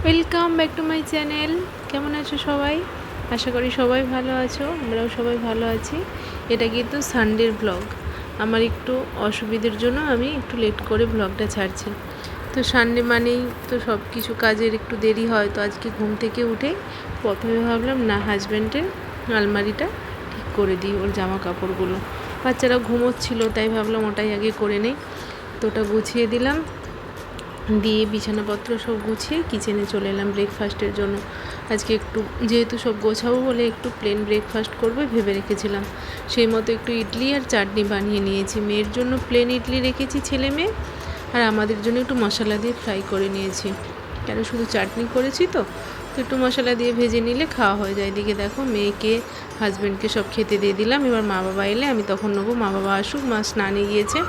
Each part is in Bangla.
Welcome back to my channel. কেমন আছো সবাই? আশা করি সবাই ভালো আছো, আমরাও সবাই ভালো আছি। এটা কিন্তু সানডের ব্লগ। আমার একটু অসুবিধার জন্য আমি একটু লেট করে ব্লগটা ছাড়ছি। তো সানডে মানেই তো সব কিছু কাজের একটু দেরি হয়। তো আজকে ঘুম থেকে উঠে প্রথমে ভাবলাম না হাজব্যান্ডের আলমারিটা ঠিক করে দিই, ওর জামা কাপড়গুলো। বাচ্চারা ঘুমোচ্ছিল তাই ভাবলাম ওটাই আগে করে নেই। তো ওটা গুছিয়ে দিলাম, দিয়ে বিছানাপত্র সব গুছিয়ে কিচেনে চলে এলাম ব্রেকফাস্টের জন্য। আজকে একটু যেহেতু সব গোছাবো বলে একটু প্লেন ব্রেকফাস্ট করবে ভেবে রেখেছিলাম। সেই মতো একটু ইডলি আর চাটনি বানিয়ে নিয়েছি। মেয়ের জন্য প্লেন ইডলি রেখেছি, ছেলে মেয়ে, আর আমাদের জন্য একটু মশলা দিয়ে ফ্রাই করে নিয়েছি। কেন শুধু চাটনি করেছি তো একটু মশলা দিয়ে ভেজে নিলে খাওয়া হয়ে যায়। এদিকে দেখো মেয়েকে হাজব্যান্ডকে সব খেতে দিয়ে দিলাম। এবার মা বাবা এলে আমি তখন নেবো। মা বাবা আসুক, মা স্নানে গিয়েছে।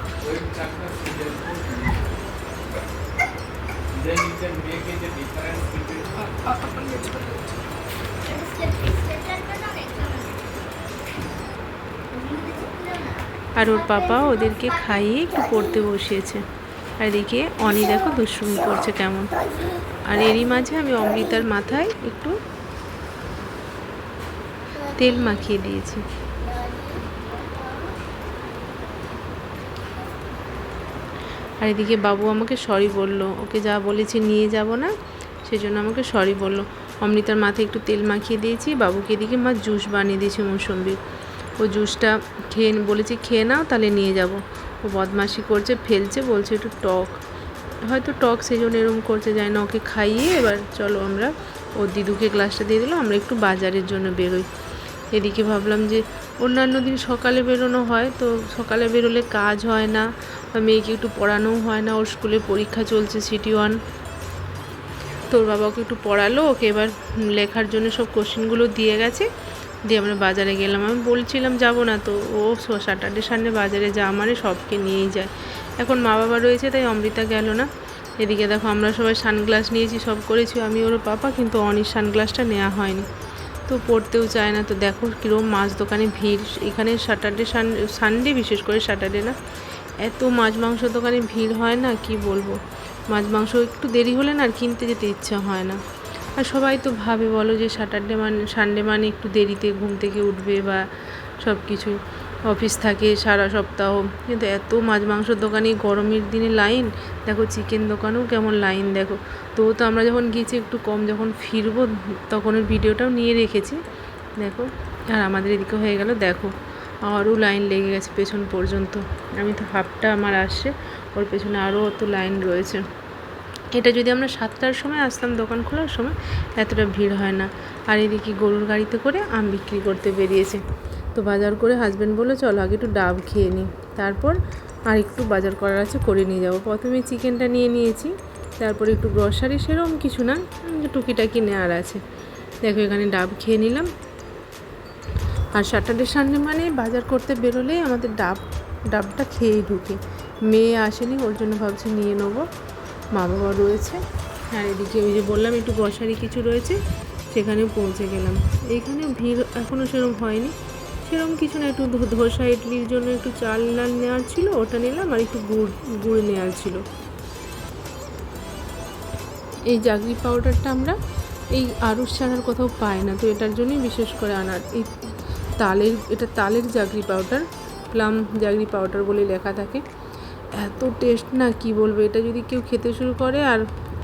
আর ওর পাপা ওদেরকে খাইয়ে একটু পড়তে বসিয়েছে। আর এদিকে অনি দেখো দুষ্টুমি করছে কেমন। আর এরই মাঝে আমি অমৃতার মাথায় একটু তেল মাখিয়ে দিয়েছি। আর এদিকে বাবু আমাকে সরি বলল, ওকে যা বলেছি নিয়ে যাব না, সেজন্য আমাকে সরি বলল। অমৃতার মাথায় একটু তেল মাখিয়ে দিয়েছি। বাবুকে এদিকে মা জুস বানিয়ে দিয়েছে মৌসুম্বির। ও জুসটা বলেছি খেয়ে নাও তাহলে নিয়ে যাব। ও বদমাশি করছে, ফেলছে, বলছে একটু টক, হয়তো টক সেই জন্য এরকম করছে, যায় না। ওকে খাইয়ে এবার চলো আমরা, ওর দিদুকে গ্লাসটা দিয়ে দিলাম, আমরা একটু বাজারের জন্য বেরোই। এদিকে ভাবলাম যে অন্যান্য দিন সকালে বেরোনো হয়, তো সকালে বেরোলে কাজ হয় না বা মেয়েকে একটু পড়ানোও হয় না। ওর স্কুলে পরীক্ষা চলছে সিটি 1। তোর বাবাকে একটু পড়ালো, ওকে এবার লেখার জন্য সব কোশ্চেনগুলো দিয়ে গেছে। দিয়ে আমরা বাজারে গেলাম। আমি বলছিলাম যাব না, তো ও স্যাটারডে সানডে বাজারে যা মানে সবকে নিয়েই যায়। এখন মা বাবা রয়েছে তাই অমৃতা গেল না। এদিকে দেখো আমরা সবাই সানগ্লাস নিয়েছি, সব করেছি, আমি ওর পাপা, কিন্তু অনির সানগ্লাসটা নেওয়া হয়নি, তো পড়তেও চায় না। তো দেখো কীরকম মাছ দোকানে ভিড় এখানে স্যাটারডে সানডে, বিশেষ করে স্যাটারডে না, এত মাছ মাংস দোকানে ভিড় হয় না কি বলবো। মাছ মাংস একটু দেরি হলে না আর কিনতে যেতে ইচ্ছা হয় না। আর সবাই তো ভাবে বলো যে সানডে মানে একটু দেরিতে ঘুম থেকে উঠবে বা সব কিছুই, অফিস থাকে সারা সপ্তাহ, কিন্তু এত মাছ মাংসর দোকানে গরমের দিনে লাইন দেখো, চিকেন দোকানেও কেমন লাইন দেখো। তো আমরা যখন গিয়েছি একটু কম, যখন ফিরবো তখন ওর ভিডিওটাও নিয়ে রেখেছি দেখো। আর আমাদের এদিকে হয়ে গেল দেখো, আরও লাইন লেগে গেছে পেছন পর্যন্ত। আমি তো হাফটা আমার আসছে, ওর পেছনে আরও অত লাইন রয়েছে। এটা যদি আমরা 7টার সময় আসতাম দোকান খোলার সময় এতটা ভিড় হয় না। আর এদিকে গরুর গাড়িতে করে আম বিক্রি করতে বেরিয়েছে। তো বাজার করে হাজব্যান্ড বললো চলো আগে একটু ডাব খেয়ে নিই, তারপর আর একটু বাজার করার আছে করে নিয়ে যাবো। প্রথমে চিকেনটা নিয়ে নিয়েছি, তারপরে একটু গ্রসারি, সেরকম কিছু না, টুকিটাকি নেওয়ার আছে। দেখো এখানে ডাব খেয়ে নিলাম। আর স্যাটারডে সানডে মানে বাজার করতে বেরোলেই আমাদের ডাবটা খেয়েই ঢুকে। মেয়ে আসেনি, ওর জন্য ভাবছি নিয়ে নেবো, মা বাবা রয়েছে। আর এদিকে ওই যে বললাম একটু গ্রসারি কিছু রয়েছে, সেখানেও পৌঁছে গেলাম। এইখানে ভিড় এখনও সেরকম হয়নি, সেরকম কিছু না। একটু ধোসা ইডলির জন্য একটু চাল ডাল নেওয়ার ছিল, ওটা নিলাম, আর একটু গুড় নেওয়ার ছিল। এই জাগরি পাউডারটা আমরা এই আরুষ ছাড়ার কোথাও পাই না, তো এটার জন্যই বিশেষ করে আনার। এই এটা তালের জাগরি পাউডার, প্লাম জাগরি পাউডার বলে লেখা থাকে। এত টেস্ট না কি বলবো, এটা যদি কেউ খেতে শুরু করে আর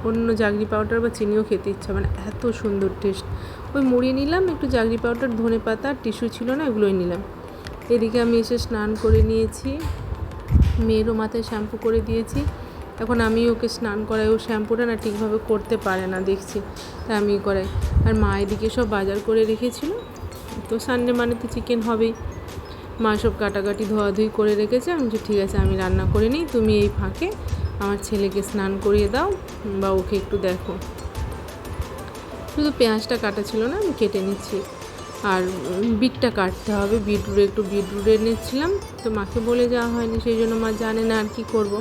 অন্য জাগরি পাউডার বা চিনিও খেতে ইচ্ছা মানে এত সুন্দর টেস্ট। ওই মুড়িয়ে নিলাম একটু জাগরি পাউডার, ধনে পাতা, টিস্যু ছিল না, এগুলোই নিলাম। এদিকে আমি এসে স্নান করে নিয়েছি, মেয়েরও মাথায় শ্যাম্পু করে দিয়েছি। এখন আমি ওকে স্নান করাই, ও শ্যাম্পুটা না ঠিকভাবে করতে পারে না দেখছি, তাই আমি করাই। আর মা এদিকে সব বাজার করে রেখেছিল, তো সানডে মানে তো চিকেন হবেই। মা সব কাটাকাটি ধোয়াধুয়ি করে রেখেছে। আমি বলছি ঠিক আছে আমি রান্না করে নিই, তুমি এই ফাঁকে আমার ছেলেকে স্নান করিয়ে দাও বা ওকে একটু দেখো। শুধু পেঁয়াজটা কাটা ছিল না, আমি কেটে নিচ্ছি। আর বিটটা কাটতে হবে, একটু বিটরুট এনেছিলাম, তো মাকে বলে যাওয়া হয়নি, সেই জন্য মা জানে না আর কি করব।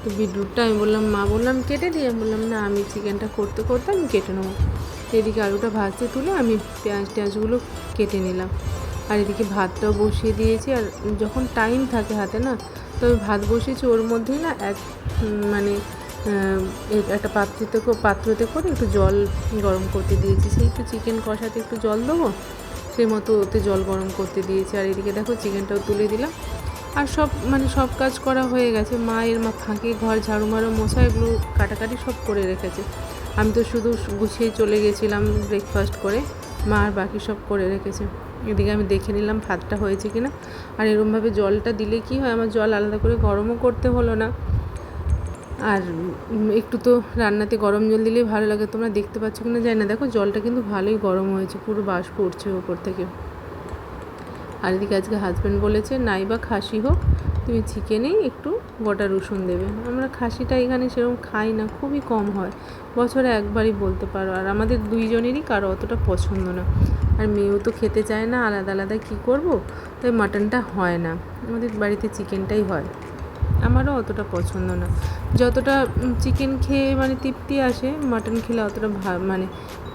তো বিটরুটটা আমি বললাম, মা বললাম কেটে দিয়ে, আমি বললাম না আমি চিকেনটা করতে করতে আমি কেটে নেবো। এদিকে আলুটা ভাজতে তুলে আমি পেঁয়াজগুলো কেটে নিলাম। আর এদিকে ভাতটাও বসিয়ে দিয়েছি। আর যখন টাইম থাকে হাতে না, তো আমি ভাত বসিয়েছি, ওর মধ্যেই না মানে একটা পাত্রতে করে একটু জল গরম করতে দিয়েছি। সেই একটু চিকেন কষাতে একটু জল দেবো, সেই মতো ওতে জল গরম করতে দিয়েছি। আর এদিকে দেখো চিকেনটাও তুলে দিলাম। আর সব কাজ করা হয়ে গেছে। মা ফাঁকে ঘর ঝাড়ু মারো মশা এগুলো কাটাকাটি সব করে রেখেছে। আমি তো শুধু গুছিয়ে চলে গেছিলাম ব্রেকফাস্ট করে, মা আর বাকি সব করে রেখেছে। এদিকে আমি দেখে নিলাম ভাতটা হয়েছে কিনা। আর এরকমভাবে জলটা দিলে কি হয়, আমার জল আলাদা করে গরমও করতে হলো না। আর একটু তো রান্নাতে গরম জল দিলেই ভালো লাগে। তোমরা দেখতে পাচ্ছ কিনা জানি না, দেখো জলটা কিন্তু ভালোই গরম হয়েছে, পুরো বাষ্প উঠছে ওপর থেকে। আর এদিকে আজকে হাজব্যান্ড বলেছে নাই বা খাসি হোক, তুমি চিকেনেই একটু গোটা রসুন দেবে। আমরা খাসিটা এখানে সেরকম খাই না, খুবই কম হয়, বছরে একবারই বলতে পারো। আর আমাদের দুইজনেরই কারো অতটা পছন্দ না। আর মেয়েও তো খেতে চায় না, আলাদা আলাদা কী করব, তাই মাটনটা হয় না, আমাদের বাড়িতে চিকেনটাই হয়। আমারও অতটা পছন্দ না, যতটা চিকেন খেয়ে মানে তৃপ্তি আসে, মাটন খেলে অতটা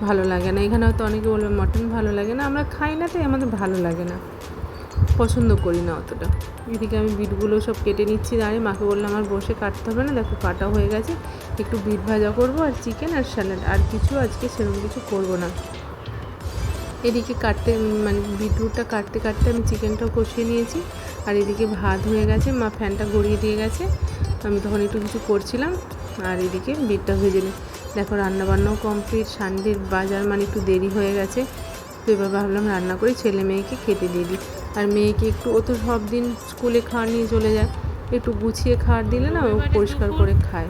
ভালো লাগে না। এখানে হয়তো অনেকে বলবে মাটন ভালো লাগে না, আমরা খাই না তাই আমাদের ভালো লাগে না, পছন্দ করি না অতটা। এদিকে আমি বিটগুলো সব কেটে নিচ্ছি, দাঁড়িয়ে মাকে বললাম আমার বসে কাটতে হবে না, দেখো কাটা হয়ে গেছে, একটু বিট ভাজা করবো আর চিকেন আর স্যালাড, আর কিছু আজকে সেরকম কিছু করবো না। এদিকে বিটরুটটা কাটতে কাটতে আমি চিকেনটাও কষিয়ে নিয়েছি। আর এদিকে ভাত হয়ে গেছে, মা ফ্যানটা গড়িয়ে দিয়ে গেছে, আমি তখন একটু কিছু করছিলাম। আর এদিকে বিটটা ভেজে নিই। দেখো রান্নাবান্নাও কমপ্লিট, সানডের বাজার একটু দেরি হয়ে গেছে, তো এবার ভাবলাম রান্না করে ছেলে মেয়েকে খেতে দিয়ে দিই। আর মেয়েকে একটু, ও তো সব দিন স্কুলে খাওয়ার নিয়ে চলে যায়, একটু গুছিয়ে খাওয়ার দিলে না ও পরিষ্কার করে খায়।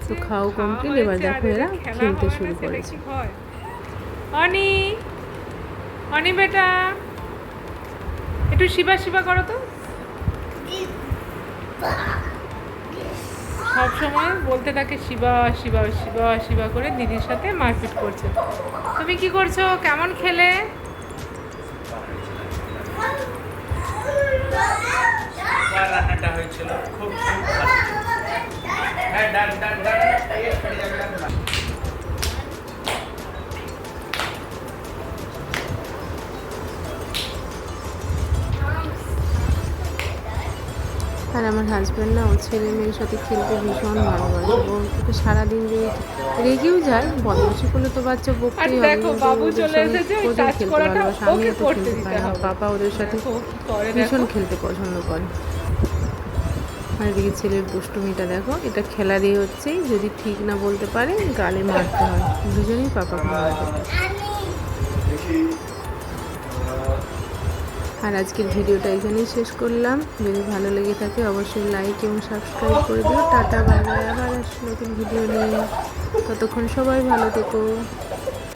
তো খাওয়া কমপ্লিট, এবার দেখো এরা খেলতে শুরু করেছে। অনি বেটা একটু শিবা শিবা করো তো। সব সময় বলতে থাকে শিবা শিবা শিবা শিবা করে দিদির সাথে মারপিট করছে। তুমি কি করছো, কেমন খেলে? রান্নাটা হয়েছিল খুব আর আমার হাজব্যান্ড না, ওর ছেলে মেয়ের সাথে খেলতে ভীষণ ভালোবাসে। ওকে সারাদিন যদি রেগেও যায়, বদমাশি করলে তো বাচ্চা বকতেই হবে, প্রচুর খেলতে ভালোবাসে। আমি এত খেলতে পারি না, পাপা ওদের সাথে ভীষণ খেলতে পছন্দ করে। আর এদিকে ছেলের দুষ্টুমিটা দেখো, এটা খেলারই হচ্ছে, যদি ঠিক না বলতে পারে গালে মারতে হয়, দুজনেই পাপাকে মারবে। আর আজকের ভিডিওটা এখানেই শেষ করলাম। যদি ভালো লেগে থাকে অবশ্যই লাইক এবং সাবস্ক্রাইব করে দিও। টাটা বাই বাই, আবার আসছি নতুন ভিডিও নিয়ে। ততক্ষণ সবাই ভালো থেকো।